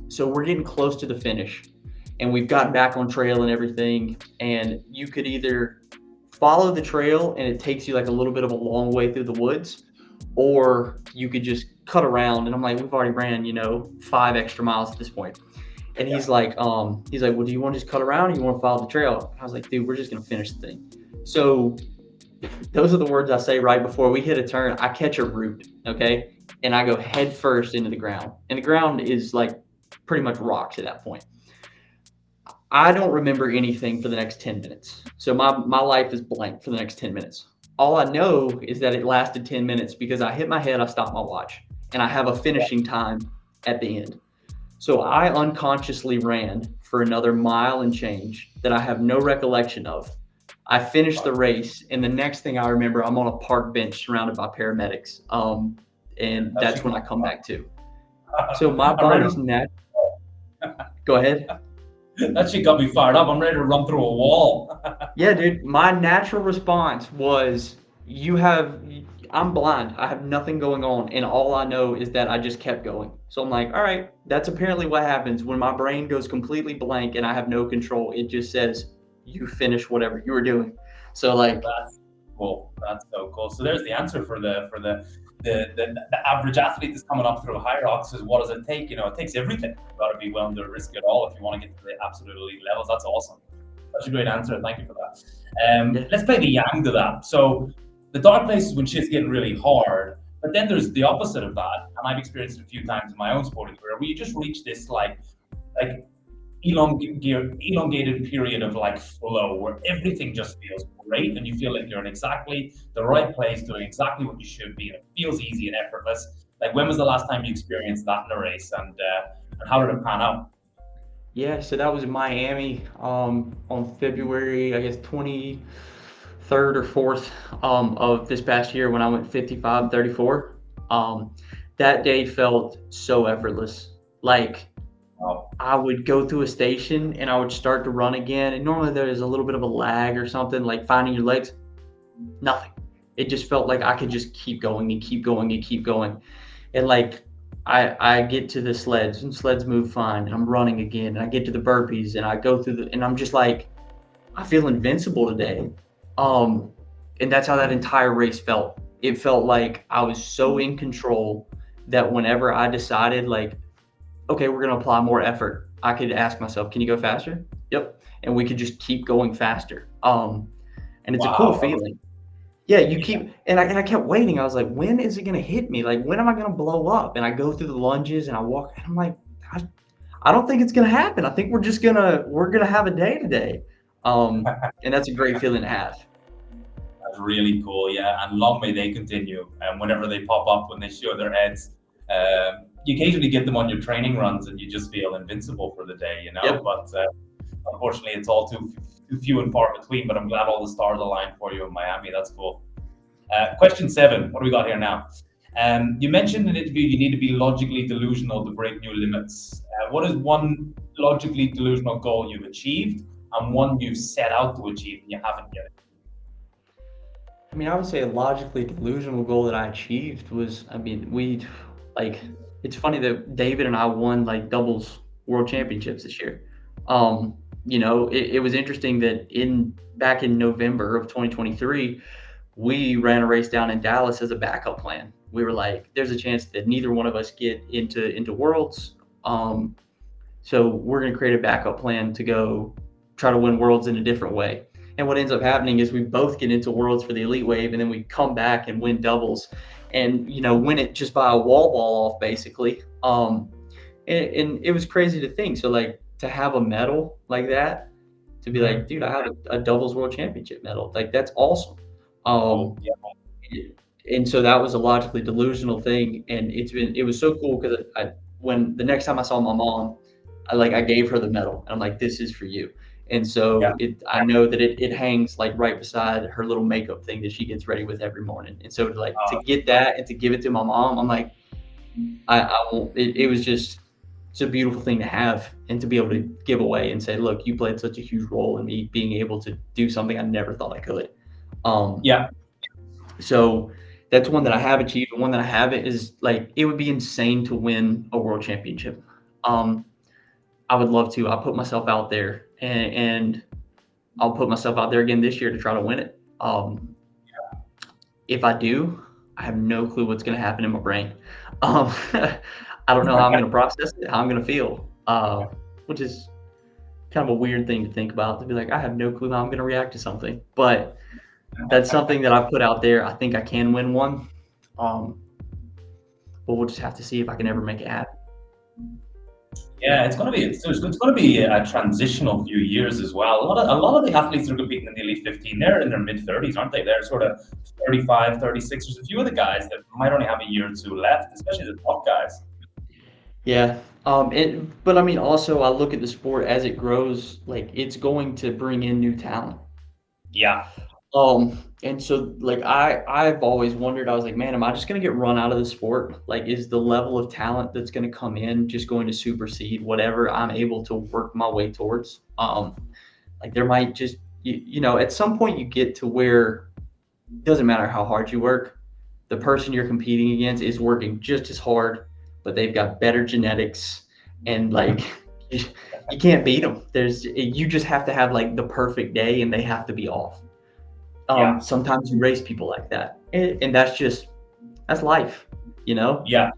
So we're getting close to the finish and we've gotten back on trail and everything. And you could either follow the trail and it takes you like a little bit of a long way through the woods, or you could just cut around. And I'm like, we've already ran, 5 extra miles at this point. And he's like, well, do you want to just cut around or you want to follow the trail? And I was like, dude, we're just going to finish the thing. So those are the words I say right before we hit a turn. I catch a root, okay? And I go head first into the ground. And the ground is like pretty much rocks at that point. I don't remember anything for the next 10 minutes. So my life is blank for the next 10 minutes. All I know is that it lasted 10 minutes because I hit my head, I stopped my watch, and I have a finishing time at the end. So I unconsciously ran for another mile and change that I have no recollection of. I finished the race, and the next thing I remember, I'm on a park bench surrounded by paramedics, and that's when I come back to. So my body's natural. Go ahead. That shit got me fired up. I'm ready to run through a wall. Yeah, dude. My natural response was, I'm blind. I have nothing going on. And all I know is that I just kept going. So I'm like, all right, that's apparently what happens when my brain goes completely blank and I have no control. It just says, you finish whatever you were doing. So like, that's cool. That's so cool. So there's the answer for the the average athlete that's coming up through Hyrox is, what does it take? It takes everything. You've got to be willing to risk it all if you want to get to the absolute elite levels. That's awesome. Such a great answer. Thank you for that. Yeah. Let's play the yang to that. So the dark place is when shit's getting really hard, but then there's the opposite of that, and I've experienced it a few times in my own sporting career, where you just reach this like elongated period of like flow, where everything just feels great, and you feel like you're in exactly the right place, doing exactly what you should be, and it feels easy and effortless. Like, when was the last time you experienced that in a race, and how did it pan out? Yeah, so that was in Miami on February, I guess 23rd or 4th of this past year when I went 55:34. That day felt so effortless. Like Wow. I would go through a station and I would start to run again, and normally there's a little bit of a lag or something, like finding your legs. Nothing. It just felt like I could just keep going and keep going and keep going. And like I get to the sleds and sleds move fine and I'm running again and I get to the burpees and I go through the and I'm just like I feel invincible today. Um and that's how that entire race felt. It felt like I was so in control that whenever I decided like, okay, we're gonna apply more effort, I could ask myself, can you go faster? Yep. And we could just keep going faster. And it's a cool Wow. feeling. Yeah, you Yeah. keep and I kept waiting. I was like, "When is it gonna hit me? Like, when am I gonna blow up?" And I go through the lunges and I walk and I'm like, "I I don't think it's gonna happen. I think we're gonna have a day today." And that's a great feeling to have. That's really cool, yeah. And long may they continue. And whenever they pop up, when they show their heads, you occasionally get them on your training runs, and you just feel invincible for the day. Yep. But unfortunately, it's all too few and far between. But I'm glad all the stars aligned for you in Miami. That's cool. Question 7. What do we got here now? You mentioned in an interview you need to be logically delusional to break new limits. What is one logically delusional goal you've achieved, and one you've set out to achieve and you haven't yet? I mean, I would say a logically delusional goal that I achieved was, I mean, like, it's funny that David and I won like doubles world championships this year. It was interesting that in back in November of 2023, we ran a race down in Dallas as a backup plan. We were like, there's a chance that neither one of us get into worlds. Um, so we're going to create a backup plan to go try to win worlds in a different way. And what ends up happening is we both get into worlds for the elite wave, and then we come back and win doubles, and win it just by a wall ball off basically. And it was crazy to think. So like to have a medal like that, to be like, Mhm. dude, I have a doubles world championship medal. Like that's awesome. Cool. Um, Yeah. and so that was a logically delusional thing, and it was so cool because when the next time I saw my mom, I gave her the medal and I'm like, this is for you. And Yeah. so I know that it hangs like right beside her little makeup thing that she gets ready with every morning. And so to get that and to give it to my mom, I'm like, I won't. It was just it's a beautiful thing to have and to be able to give away and say, look, you played such a huge role in me being able to do something I never thought I could. Um, Yeah. so that's one that I have achieved. And one that I haven't is like it would be insane to win a world championship. Um, I would love to. I put myself out there, and I'll put myself out there again this year to try to win it. If I do, I have no clue what's going to happen in my brain. Um, I don't know how I'm going to process it, how I'm going to feel, which is kind of a weird thing to think about. To be like, I have no clue how I'm going to react to something, but that's something that I put out there. I think I can win one, um, but we'll just have to see if I can ever make it happen. Yeah, it's going to be a transitional few years as well. A lot of the athletes that are competing in the Elite 15, they're in their mid 30s, aren't they? They're sort of 35, 36. There's a few of the guys that might only have a year or two left, especially the top guys. Yeah. But I mean, also I look at the sport as it grows, like it's going to bring in new talent. Yeah, And so like I've always wondered, I was like, man, am I just gonna get run out of the sport? Like, is the level of talent that's gonna come in just going to supersede whatever I'm able to work my way towards? Like there might just at some point you get to where it doesn't matter how hard you work, the person you're competing against is working just as hard, but they've got better genetics and like you, you can't beat them. You just have to have like the perfect day and they have to be off. yeah, Sometimes you race people like that, and that's just That's life, you know? Yeah.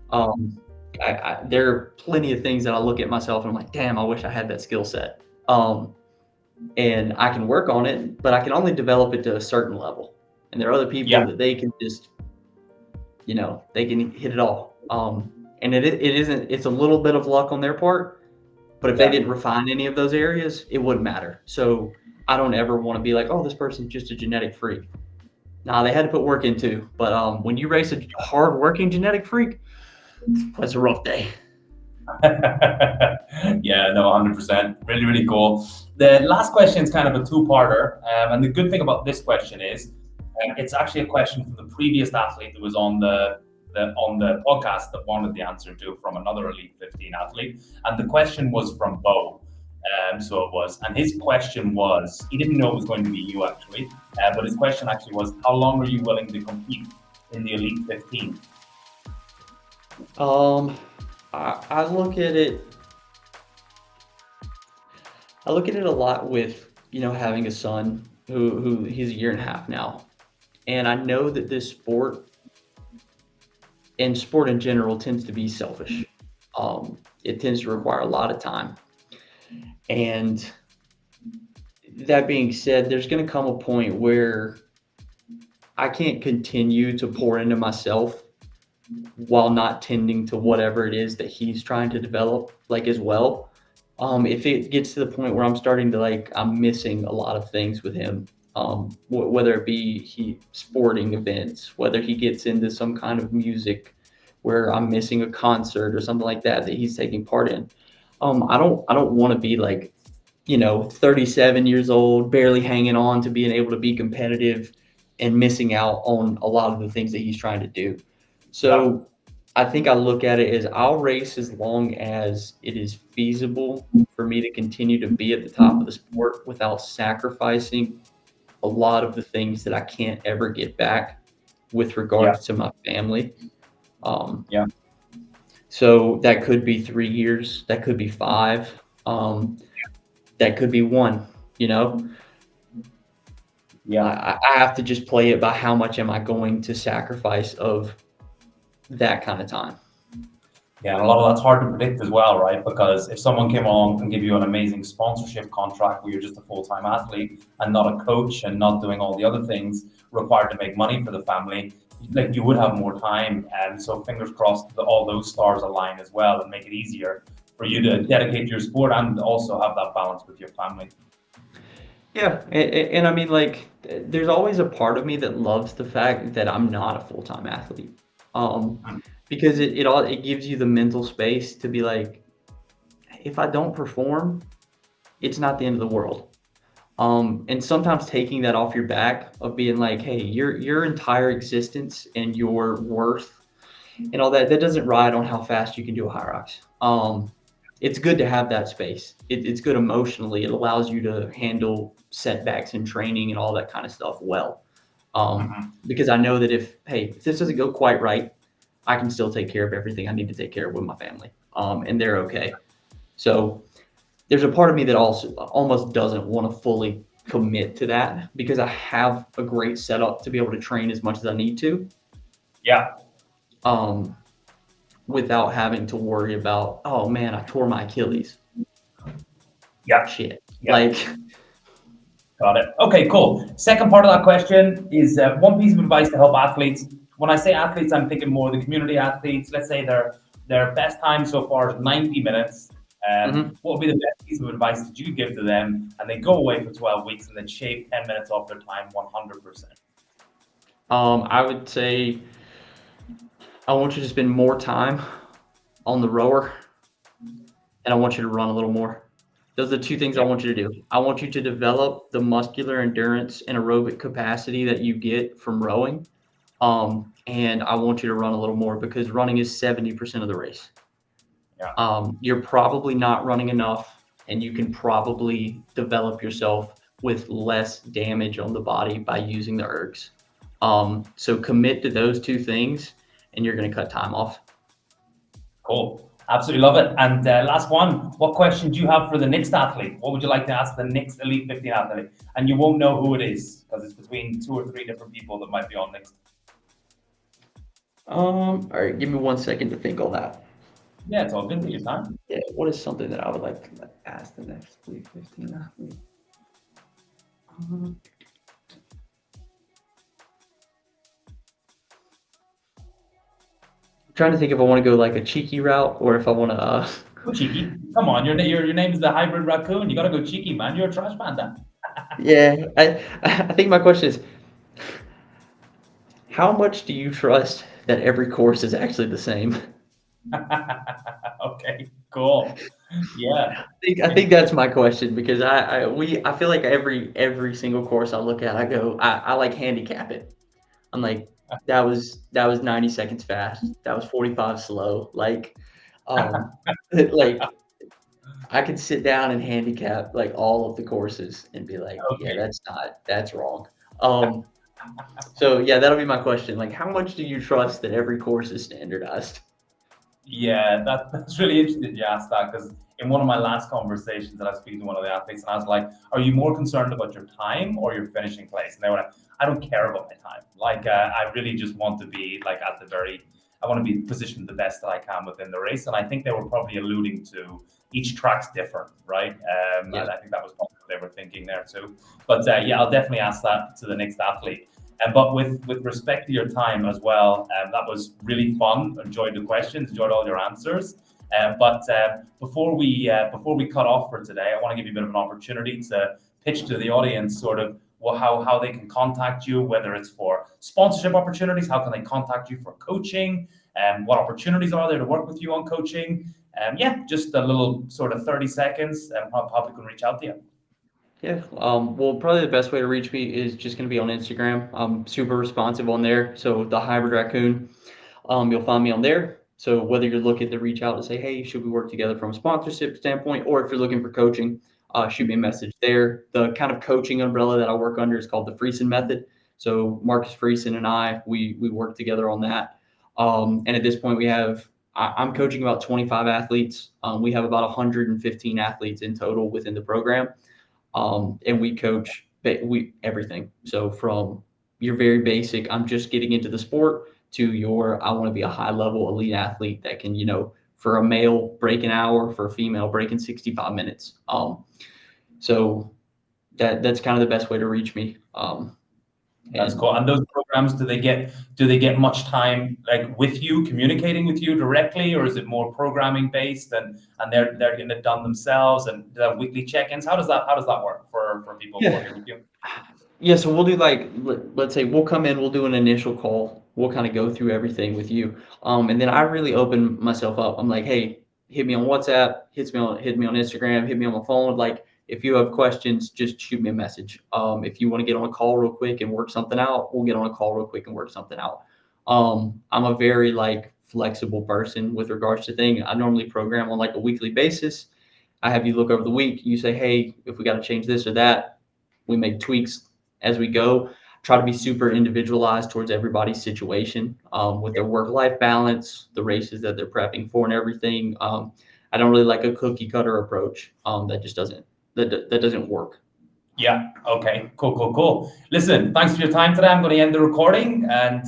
There are plenty of things that I look at myself and I'm like, damn, I wish I had that skill set. And I can work on it, but I can only develop it to a certain level. And there are other people Yeah. that they can just, they can hit it all. And it's a little bit of luck on their part, but if they Yeah. didn't refine any of those areas, it wouldn't matter. So I don't ever want to be like, oh, this person's just a genetic freak. Nah, they had to put work into. But when you race a hard-working genetic freak, that's a rough day. Yeah, no, 100%. Really, really cool. The last question is kind of a two-parter. And the good thing about this question is it's actually a question from the previous athlete that was on the podcast that wanted the answer to from another Elite 15 athlete. And the question was from Bo. So it was. And his question was, he didn't know it was going to be you actually, but his question actually was, how long are you willing to compete in the Elite 15? Um, I look at it. I look at it a lot with having a son who he's a year and a half now, and I know that this sport and sport in general tends to be selfish. It tends to require a lot of time, and that being said, there's going to come a point where I can't continue to pour into myself while not tending to whatever it is that he's trying to develop, like as well. If it gets to the point where I'm starting to I'm missing a lot of things with him, whether it be he sporting events, whether he gets into some kind of music where I'm missing a concert or something like that that he's taking part in. I don't want to be 37 years old, barely hanging on to being able to be competitive and missing out on a lot of the things that he's trying to do. Yeah. So I think I look at it as I'll race as long as it is feasible for me to continue to be at the top of the sport without sacrificing a lot of the things that I can't ever get back with Yeah. regards to my family. Um, Yeah. so that could be 3 years, that could be five, that could be one, you know? Yeah. I have to just play it by how much am I going to sacrifice of that kind of time. Yeah, and a lot of that's hard to predict as well, right? Because if someone came along and give you an amazing sponsorship contract where you're just a full-time athlete and not a coach and not doing all the other things required to make money for the family, like you would have more time. And so fingers crossed that all those stars align as well and make it easier for you to dedicate to your sport and also have that balance with your family. Yeah, and I mean, there's always a part of me that loves the fact that I'm not a full-time athlete, um, because it gives you the mental space to be like, if I don't perform, it's not the end of the world. And sometimes taking that off your back of being like, hey, your entire existence and your worth and all that doesn't ride on how fast you can do a Hyrox. It's good to have that space. It's good emotionally. It allows you to handle setbacks in training and all that kind of stuff well. Because I know that if this doesn't go quite right, I can still take care of everything I need to take care of with my family. And they're okay. So there's a part of me that also almost doesn't want to fully commit to that because I have a great setup to be able to train as much as I need to. Yeah. Um, without having to worry about, oh man, I tore my Achilles. Yeah. Shit. Yeah. Got it. Okay, cool. Second part of that question is one piece of advice to help athletes. When I say athletes, I'm thinking more the community athletes. Let's say their best time so far is 90 minutes. What would be the best piece of advice that you give to them? And they go away for 12 weeks and then shave 10 minutes off their time 100%. I would say I want you to spend more time on the rower and I want you to run a little more. Those are the two things I want you to do. I want you to develop the muscular endurance and aerobic capacity that you get from rowing. And I want you to run a little more because running is 70% of the race. Yeah. You're probably not running enough, and you can probably develop yourself with less damage on the body by using the ergs. So commit to those two things, and you're going to cut time off. Cool. Absolutely love it. And last one, what question do you have for the next athlete? What would you like to ask the next Elite 15 athlete? And you won't know who it is because it's between 2 or 3 different people that might be on next. All right, give me 1 second to think on that. Yeah, it's all good. Take your time. Yeah, what is something that I would like to ask the next 15 athlete? Um, trying to think if I want to go like a cheeky route or if I want to. Go cheeky. Come on, your name is the Hybrid Racoon. You gotta go cheeky, man. You're a trash panda. Yeah, I think my question is, how much do you trust that every course is actually the same? Okay, cool. Yeah. I think that's my question because I feel like every single course I look at, I go, I like handicap it. I'm like, that was 90 seconds fast. That was 45 slow. Like I could sit down and handicap like all of the courses and be like, yeah, Okay. that's wrong. Um, so yeah, that'll be my question. Like, how much do you trust that every course is standardized? Yeah, that's really interesting you asked that because in one of my last conversations that I was speaking to one of the athletes and I was like, are you more concerned about your time or your finishing place? And they were like, I don't care about my time. Like, I really just want to be like I want to be positioned the best that I can within the race. And I think they were probably alluding to each track's different, right? Yeah. And I think that was what they were thinking there too. But yeah, I'll definitely ask that to the next athlete. But with respect to your time as well, that was really fun. Enjoyed the questions, enjoyed all your answers. But before we cut off for today, I want to give you a bit of an opportunity to pitch to the audience, sort of how they can contact you, whether it's for sponsorship opportunities, how can they contact you for coaching, and what opportunities are there to work with you on coaching. Yeah, just a little sort of 30 seconds, and how people can reach out to you. Yeah. Well, probably the best way to reach me is just going to be on Instagram. I'm super responsive on there. So the Hybrid Racoon, you'll find me on there. So whether you're looking to reach out and say, hey, should we work together from a sponsorship standpoint, or if you're looking for coaching, shoot me a message there. The kind of coaching umbrella that I work under is called the Friesen method. So Marcus Friesen and we work together on that. And at this point, I'm coaching about 25 athletes. We have about 115 athletes in total within the program, and we coach we everything. So from your very basic, I'm just getting into the sport, to your I want to be a high level elite athlete that can, for a male break an hour, for a female break in 65 minutes. So that's kind of the best way to reach me. That's And cool. And those programs, do they get much time like with you, communicating with you directly, or is it more programming based and they're getting it done themselves and the weekly check-ins? How does that work for people yeah, working with you? yeah. So we'll do like let's say we'll come in, we'll do an initial call, we'll kind of go through everything with you, and then I really open myself up. I'm like, hey, hit me on WhatsApp, hit me on Instagram, hit me on my phone. Like, if you have questions, just shoot me a message. If you want to get on a call real quick and work something out, we'll get on a call real quick and work something out. I'm a very like flexible person with regards to things. I normally program on like a weekly basis. I have you look over the week. You say, hey, if we got to change this or that, we make tweaks as we go. Try to be super individualized towards everybody's situation, with their work-life balance, the races that they're prepping for, and everything. I don't really like a cookie cutter approach. That just doesn't work. Yeah. Okay. Cool. Cool. Cool. Listen, thanks for your time today. I'm going to end the recording and